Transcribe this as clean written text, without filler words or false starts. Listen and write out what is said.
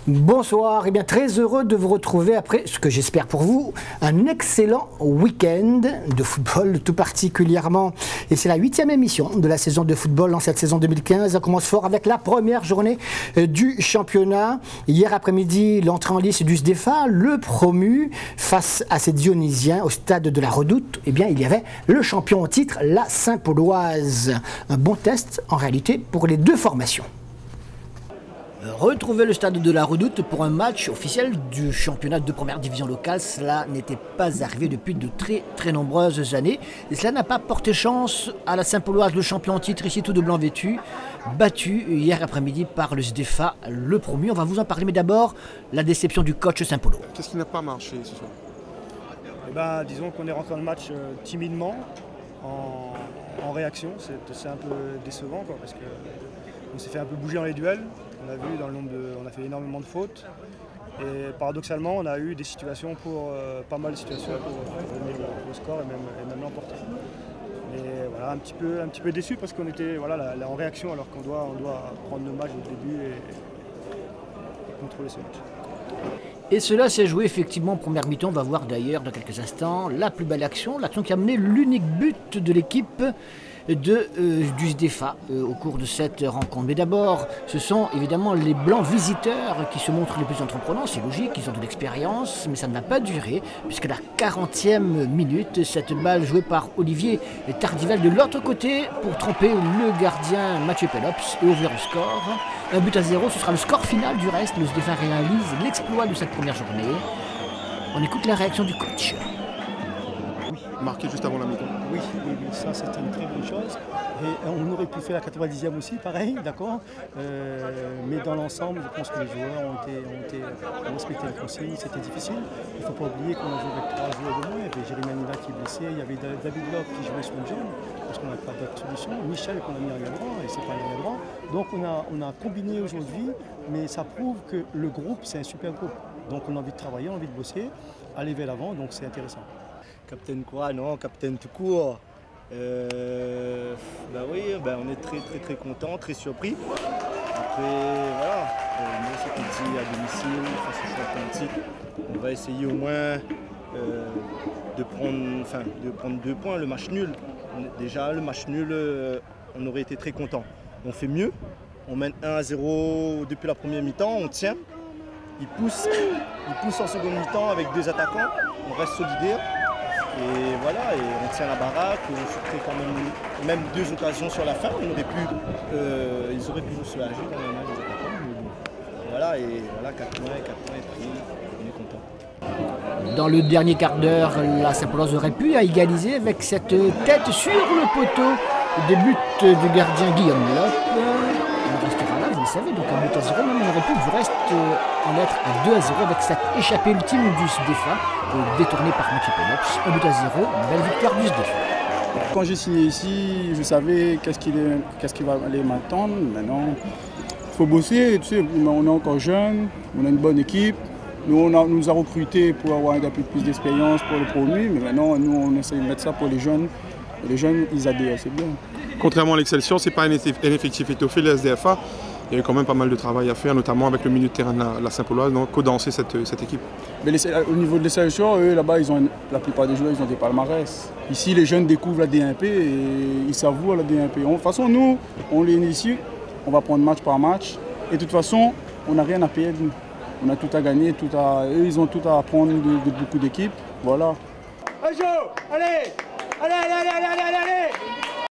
Bonsoir, et bien très heureux de vous retrouver après ce que j'espère pour vous, un excellent week-end de football tout particulièrement. Et c'est la 8e émission de la saison de football en cette saison 2015. Ça commence fort avec la première journée du championnat. Hier après-midi, l'entrée en lice du SDFA, le promu, face à ses Dionysiens au stade de la Redoute. Eh bien, il y avait le champion au titre, la Saint-Pauloise. Un bon test en réalité pour les deux formations. Retrouver le stade de la Redoute pour un match officiel du championnat de première division locale, cela n'était pas arrivé depuis de très nombreuses années. Et cela n'a pas porté chance à la Saint-Pauloise, le champion en titre, ici tout de blanc vêtu, battu hier après-midi par le SDFA, le promu. On va vous en parler, mais d'abord, la déception du coach Saint-Paulo. Qu'est-ce qui n'a pas marché ce soir? Disons qu'on est rentré dans le match timidement, en réaction. C'est un peu décevant, quoi, parce qu'on s'est fait un peu bouger dans les duels. On a vu on a fait énormément de fautes et paradoxalement on a eu des situations pas mal de situations pour venir au score et même l'emporter. Mais voilà, un petit peu déçu parce qu'on était en réaction alors qu'on doit prendre le match au début et contrôler ce match. Et cela s'est joué effectivement en première mi-temps. On va voir d'ailleurs dans quelques instants la plus belle action, l'action qui a mené l'unique but de l'équipe du SDFA au cours de cette rencontre. Mais d'abord, ce sont évidemment les blancs visiteurs qui se montrent les plus entreprenants. C'est logique, ils ont de l'expérience, mais ça ne va pas durer, puisqu'à la 40e minute, cette balle jouée par Olivier Tardival de l'autre côté pour tromper le gardien Mathieu Pelops et ouvrir le score. 1-0, ce sera le score final du reste. Le SDFA réalise l'exploit de cette première journée. On écoute la réaction du coach. Marqué juste avant la mi-temps. Oui, ça c'était une très bonne chose. Et on aurait pu faire la 90e aussi, pareil, d'accord. Mais dans l'ensemble, je pense que les joueurs ont respecté les consignes, c'était difficile. Il ne faut pas oublier qu'on a joué avec 3 joueurs de moins. Il y avait Jérémy Anila qui est blessé, il y avait David Locke qui jouait sur une jambe, parce qu'on n'a pas d'autre solution. Michel qu'on a mis arrière droit, et c'est pas arrière droit. Donc on a combiné aujourd'hui, mais ça prouve que le groupe, c'est un super groupe. Donc on a envie de travailler, on a envie de bosser, aller vers l'avant, donc c'est intéressant. Capitaine quoi? Non, capitaine tout court. Oui, on est très content, très surpris. Après, voilà, nous c'est qu'on dit à domicile, face au champion de titre, on va essayer au moins de prendre 2 points. Le match nul, déjà le match nul, on aurait été très content. On fait mieux, on mène 1-0 depuis la première mi-temps, on tient. Il pousse en seconde mi-temps avec 2 attaquants, on reste solidaire. Et voilà, et on tient la baraque, on se crée quand même 2 occasions sur la fin. Ils auraient pu nous soulager quand même, les attaquants. Voilà, et voilà, 4 points est pris, on est content. Dans le dernier quart d'heure, la Saint-Pauloise aurait pu égaliser avec cette tête sur le poteau des buts du gardien Guillaume Lope. On restera là, vous le savez, donc 1-0, même on aurait pu du reste en être à 2-0 avec cette échappée ultime du SDFA, détournée par Mathieu Pelops. 1-0, belle victoire du SDFA. Quand j'ai signé ici, je savais qu'est-ce qui va aller m'attendre. Maintenant, il faut bosser, tu sais, on est encore jeune, on a une bonne équipe. Nous, on nous a recrutés pour avoir un peu plus d'expérience pour le promu, mais maintenant, nous, on essaie de mettre ça pour les jeunes. Et les jeunes, ils adhèrent, c'est bien. Contrairement à l'Excelsior, ce n'est pas un effectif étoffé, le SDFA. Il y a eu quand même pas mal de travail à faire, notamment avec le milieu de terrain de la Saint-Pauloise, donc codanser cette équipe. Mais au niveau de l'Excelsior, eux, là-bas, la plupart des joueurs, ils ont des palmarès. Ici, les jeunes découvrent la D1P et ils savourent la D1P. De toute façon, nous, on les initie, on va prendre match par match. Et de toute façon, on n'a rien à perdre. On a tout à gagner, eux, ils ont tout à apprendre de beaucoup d'équipes. Voilà. Allez, allez, allez, allez, allez, allez, allez.